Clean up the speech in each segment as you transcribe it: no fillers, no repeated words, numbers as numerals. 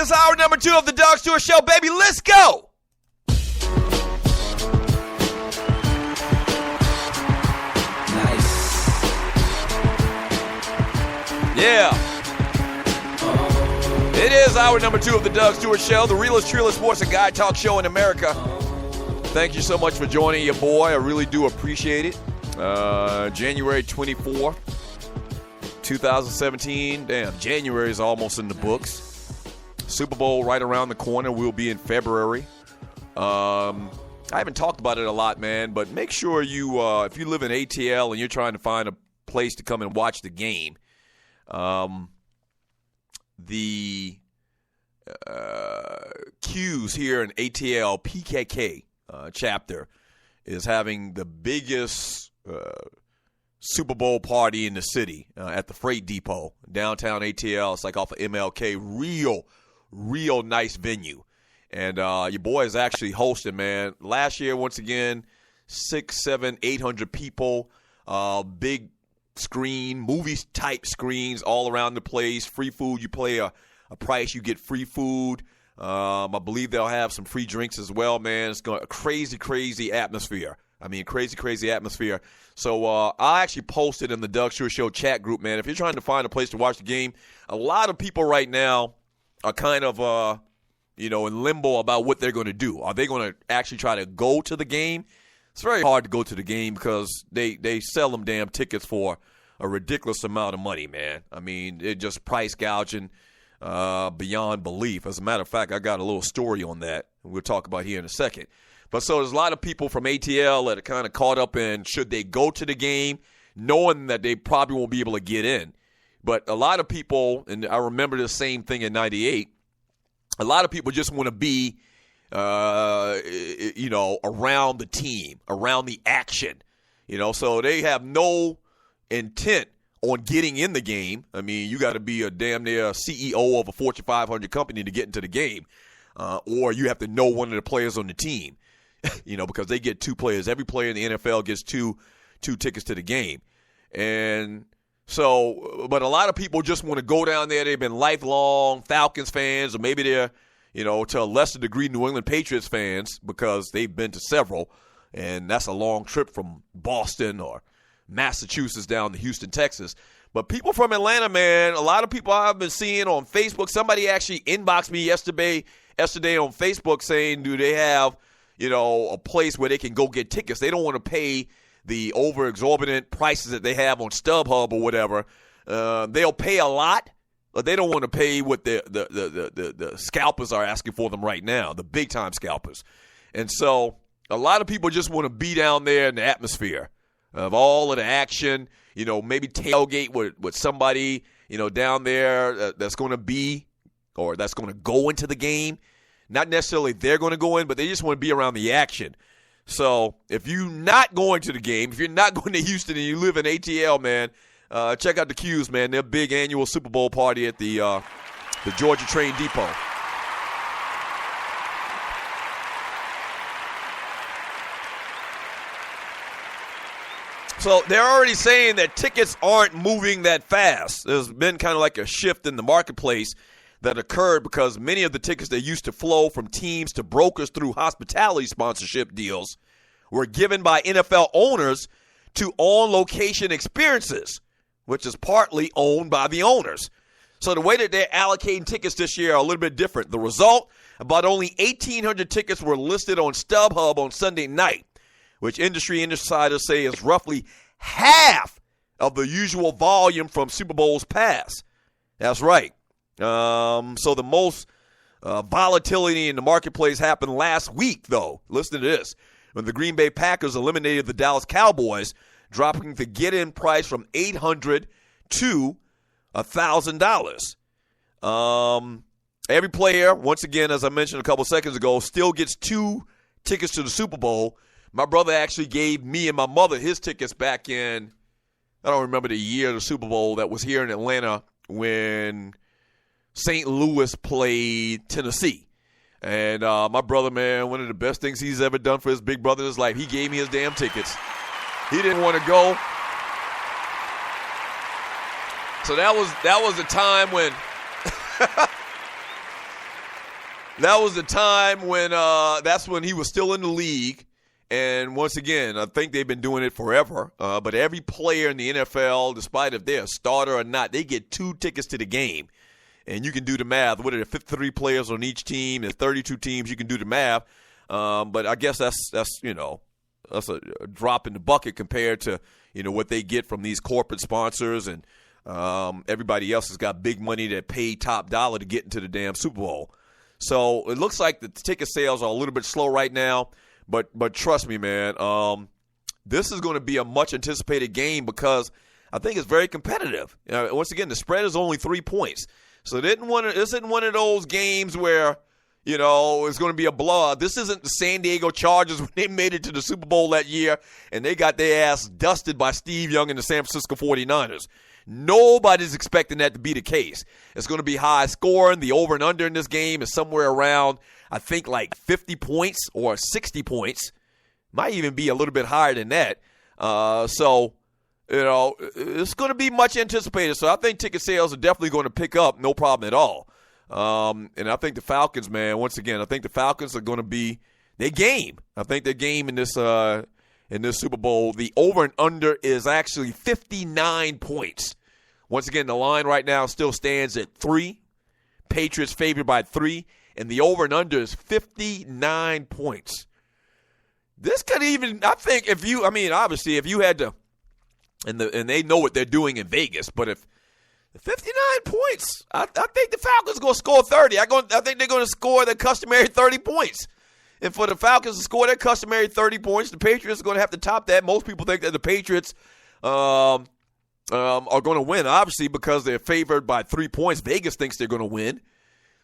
This is hour number 2 of the Doug Stewart Show, baby. Let's go. Nice. Yeah. It is hour number 2 of the Doug Stewart Show, the realest, truest sports and guy talk show in America. Thank you so much for joining your boy. I really do appreciate it. January 24th, 2017. Damn, January is almost in the books. Super Bowl right around the corner. We'll be in February. I haven't talked about it a lot, man, but make sure you, if you live in ATL and you're trying to find a place to come and watch the game, the Q's here in ATL PKK chapter is having the biggest Super Bowl party in the city at the Freight Depot, downtown ATL. It's like off of MLK. Real nice venue. And your boy is actually hosting, man. Last year, once again, 600, 700, 800 people, big screen, movie-type screens all around the place. Free food. You pay a price, you get free food. I believe they'll have some free drinks as well, man. It's going a crazy atmosphere. I mean, crazy atmosphere. So I actually posted in the Doug Stewart Show chat group, man. If you're trying to find a place to watch the game, a lot of people right now are kind of, in limbo about what they're going to do. Are they going to actually try to go to the game? It's very hard to go to the game because they sell them damn tickets for a ridiculous amount of money, man. I mean, they're just price gouging beyond belief. As a matter of fact, I got a little story on that we'll talk about here in a second. But so there's a lot of people from ATL that are kind of caught up in should they go to the game, knowing that they probably won't be able to get in. But a lot of people, and I remember the same thing in 98, a lot of people just want to be, around the team, around the action. So they have no intent on getting in the game. I mean, you got to be a damn near CEO of a Fortune 500 company to get into the game. Or you have to know one of the players on the team, because they get 2 players. Every player in the NFL gets two tickets to the game. And so, but a lot of people just want to go down there. They've been lifelong Falcons fans, or maybe they're, to a lesser degree New England Patriots fans because they've been to several. And that's a long trip from Boston or Massachusetts down to Houston, Texas. But people from Atlanta, man, a lot of people I've been seeing on Facebook. Somebody actually inboxed me yesterday on Facebook saying, do they have, a place where they can go get tickets? They don't want to pay the over-exorbitant prices that they have on StubHub or whatever. They'll pay a lot, but they don't want to pay what the scalpers are asking for them right now, the big-time scalpers. And so a lot of people just want to be down there in the atmosphere of all of the action, maybe tailgate with somebody, down there that's going to be or that's going to go into the game. Not necessarily they're going to go in, but they just want to be around the action. So if you're not going to the game, if you're not going to Houston and you live in ATL, man, check out the Q's, man. Their big annual Super Bowl party at the Georgia Train Depot. So they're already saying that tickets aren't moving that fast. There's been kind of like a shift in the marketplace that occurred because many of the tickets that used to flow from teams to brokers through hospitality sponsorship deals were given by NFL owners to on-location experiences, which is partly owned by the owners. So the way that they're allocating tickets this year are a little bit different. The result, about only 1,800 tickets were listed on StubHub on Sunday night, which industry insiders say is roughly half of the usual volume from Super Bowls past. That's right. So the most volatility in the marketplace happened last week, though. Listen to this. When the Green Bay Packers eliminated the Dallas Cowboys, dropping the get-in price from $800 to $1,000. Every player, once again, as I mentioned a couple seconds ago, still gets 2 tickets to the Super Bowl. My brother actually gave me and my mother his tickets back in, I don't remember the year of the Super Bowl that was here in Atlanta when St. Louis played Tennessee. And my brother, man, one of the best things he's ever done for his big brother in his life, he gave me his damn tickets. He didn't want to go. So that was a time when That was the time when that's when he was still in the league. And once again, I think they've been doing it forever. But every player in the NFL, despite if they're a starter or not, they get 2 tickets to the game. And you can do the math. What are there, 53 players on each team? There's 32 teams. You can do the math. But I guess that's a drop in the bucket compared to what they get from these corporate sponsors, and everybody else has got big money that paid top dollar to get into the damn Super Bowl. So it looks like the ticket sales are a little bit slow right now, but trust me, man, this is going to be a much anticipated game because I think it's very competitive. Once again, the spread is only 3 points, so this isn't one of those games where it's going to be a blowout. This isn't the San Diego Chargers when they made it to the Super Bowl that year and they got their ass dusted by Steve Young and the San Francisco 49ers. Nobody's expecting that to be the case. It's going to be high scoring. The over and under in this game is somewhere around, I think, like 50 points or 60 points. Might even be a little bit higher than that. So it's going to be much anticipated. So I think ticket sales are definitely going to pick up, no problem at all. And I think the Falcons, man, once again, I think the Falcons are going to be their game. I think their game in this Super Bowl, the over and under is actually 59 points. Once again, the line right now still stands at 3. Patriots favored by 3, and the over and under is 59 points. This could even, I think, obviously, if you had to, and they know what they're doing in Vegas, but if 59 points, I think the Falcons are going to score 30. I think they're going to score their customary 30 points. And for the Falcons to score their customary 30 points, the Patriots are going to have to top that. Most people think that the Patriots are going to win, obviously, because they're favored by 3 points. Vegas thinks they're going to win.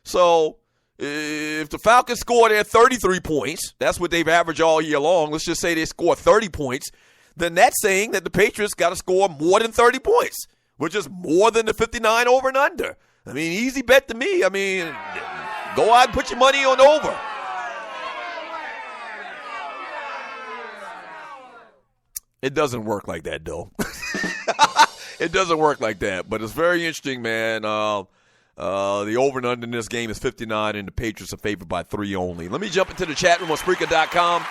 So if the Falcons score their 33 points, that's what they've averaged all year long. Let's just say they score 30 points. Then that's saying that the Patriots got to score more than 30 points, which is more than the 59 over and under. I mean, easy bet to me. I mean, go out and put your money on over. It doesn't work like that, though. It doesn't work like that, but it's very interesting, man. The over and under in this game is 59, and the Patriots are favored by 3 only. Let me jump into the chat room on Spreaker.com.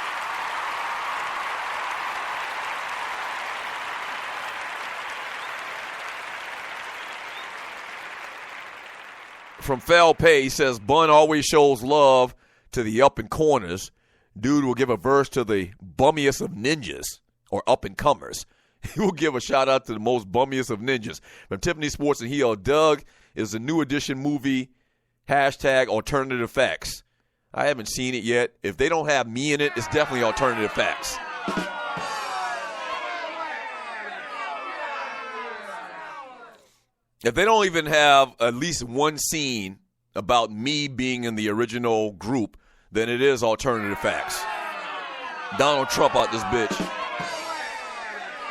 From Felpay, he says, Bun always shows love to the up-and-corners. Dude will give a verse to the bummiest of ninjas, or up-and-comers. He will give a shout-out to the most bummiest of ninjas. From Tiffany Sports and Heel, Doug is the new edition movie, #alternative facts. I haven't seen it yet. If they don't have me in it, it's definitely alternative facts. If they don't even have at least one scene about me being in the original group, then it is alternative facts. Donald Trump out this bitch.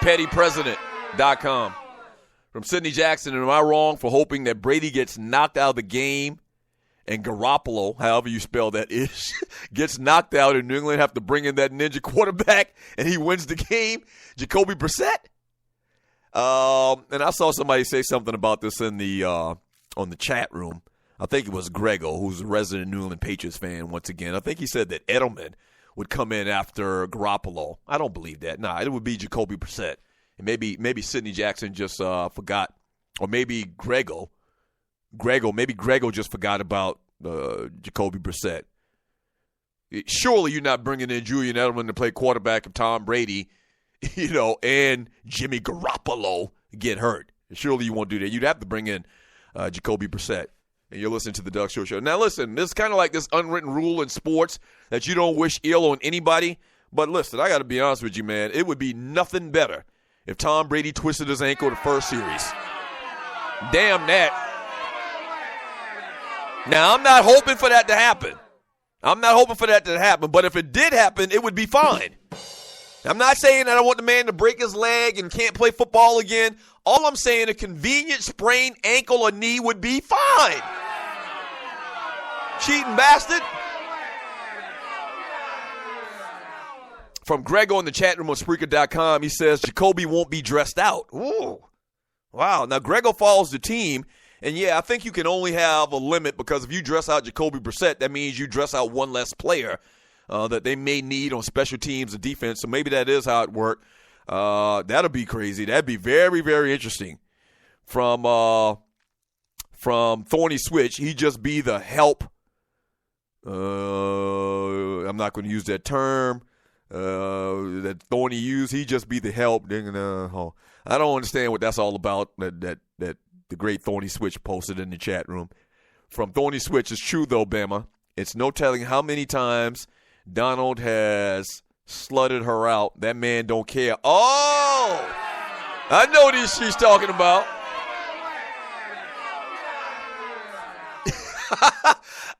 PettyPresident.com. From Sidney Jackson, am I wrong for hoping that Brady gets knocked out of the game and Garoppolo, however you spell that is, gets knocked out and New England have to bring in that ninja quarterback and he wins the game? Jacoby Brissett? And I saw somebody say something about this in the on the chat room. I think it was Grego, who's a resident New England Patriots fan once again. I think he said that Edelman would come in after Garoppolo. I don't believe that. Nah, it would be Jacoby Brissett. And maybe Sidney Jackson just forgot. Or maybe Grego just forgot about Jacoby Brissett. Surely you're not bringing in Julian Edelman to play quarterback of Tom Brady, and Jimmy Garoppolo get hurt. Surely you won't do that. You'd have to bring in Jacoby Brissett. And you're listening to the Doug Show. Now, listen, this is kind of like this unwritten rule in sports that you don't wish ill on anybody. But listen, I got to be honest with you, man. It would be nothing better if Tom Brady twisted his ankle the first series. Damn that. Now, I'm not hoping for that to happen. But if it did happen, it would be fine. I'm not saying that I want the man to break his leg and can't play football again. All I'm saying, a convenient sprained ankle or knee would be fine. Cheating bastard. From Grego in the chat room on Spreaker.com, he says Jacoby won't be dressed out. Ooh. Wow. Now, Grego follows the team, And, yeah, I think you can only have a limit because if you dress out Jacoby Brissett, that means you dress out one less player that they may need on special teams and defense. So maybe that is how it worked. That'll be crazy. That'd be very, very interesting. From Thorny Switch, he'd just be the help. I'm not going to use that term that Thorny used. He'd just be the help. I don't understand what that's all about. That the great Thorny Switch posted in the chat room. From Thorny Switch, it's true though, Bama. It's no telling how many times Donald has slutted her out. That man don't care. Oh, I know what she's talking about.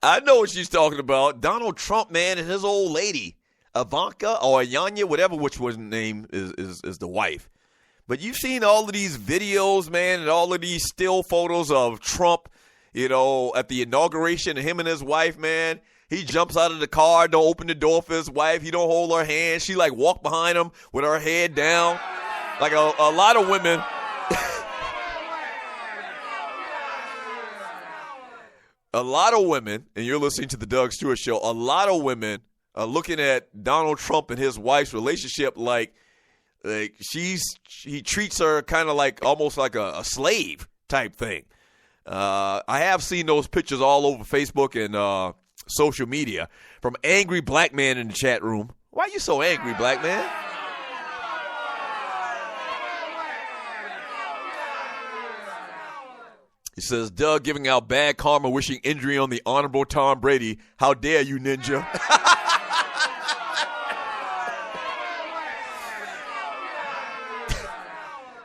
I know what she's talking about. Donald Trump, man, and his old lady, Ivanka or Yanya, whatever which one's name is the wife. But you've seen all of these videos, man, and all of these still photos of Trump, at the inauguration of him and his wife, man. He jumps out of the car, don't open the door for his wife. He don't hold her hand. She, walk behind him with her head down. Like a lot of women. A lot of women, and you're listening to the Doug Stewart Show, a lot of women are looking at Donald Trump and his wife's relationship like he treats her kind of almost like a slave type thing. I have seen those pictures all over Facebook and social media from Angry Black Man in the chat room. Why are you so angry, Black Man? He says, Doug giving out bad karma, wishing injury on the Honorable Tom Brady. How dare you, ninja?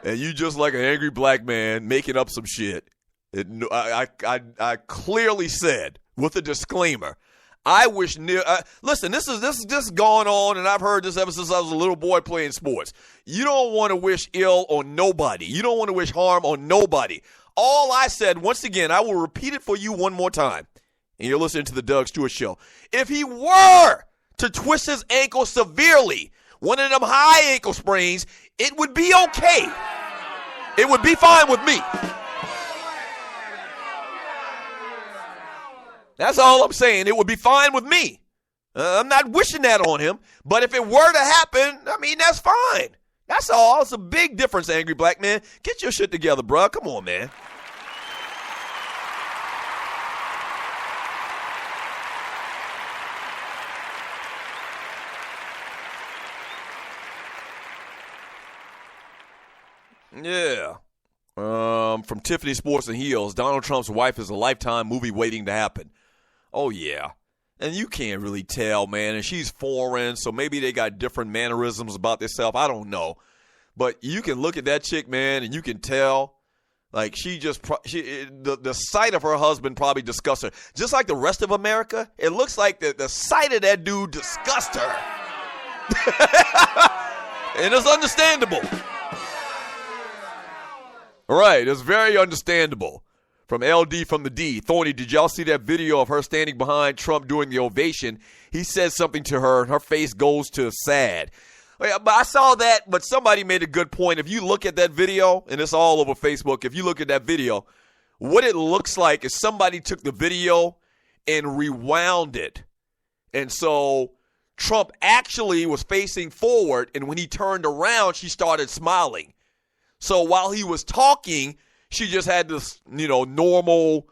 And you just like an angry black man making up some shit. I clearly said with a disclaimer, I wish listen, this is going on, and I've heard this ever since I was a little boy playing sports. You don't want to wish ill on nobody. You don't want to wish harm on nobody. All I said, once again, I will repeat it for you one more time, and you're listening to the Doug Stewart Show. If he were to twist his ankle severely, one of them high ankle sprains, it would be okay. It would be fine with me. That's all I'm saying. It would be fine with me. I'm not wishing that on him, but if it were to happen, that's fine. That's all. It's a big difference, angry black man. Get your shit together, bro. Come on, man. Yeah. From Tiffany Sports and Heels, Donald Trump's wife is a Lifetime movie waiting to happen. Oh, yeah. And you can't really tell, man. And she's foreign, so maybe they got different mannerisms about themselves. I don't know. But you can look at that chick, man, and you can tell, the sight of her husband probably disgusts her. Just like the rest of America, it looks like the sight of that dude disgusts her. And it's understandable. Right, it's very understandable. From LD from the D. Thorny, did y'all see that video of her standing behind Trump during the ovation? He says something to her, and her face goes to sad. But I saw that, but somebody made a good point. If you look at that video, and it's all over Facebook, if you look at that video, what it looks like is somebody took the video and rewound it. And so Trump actually was facing forward, and when he turned around, she started smiling. So while he was talking, she just had this, normal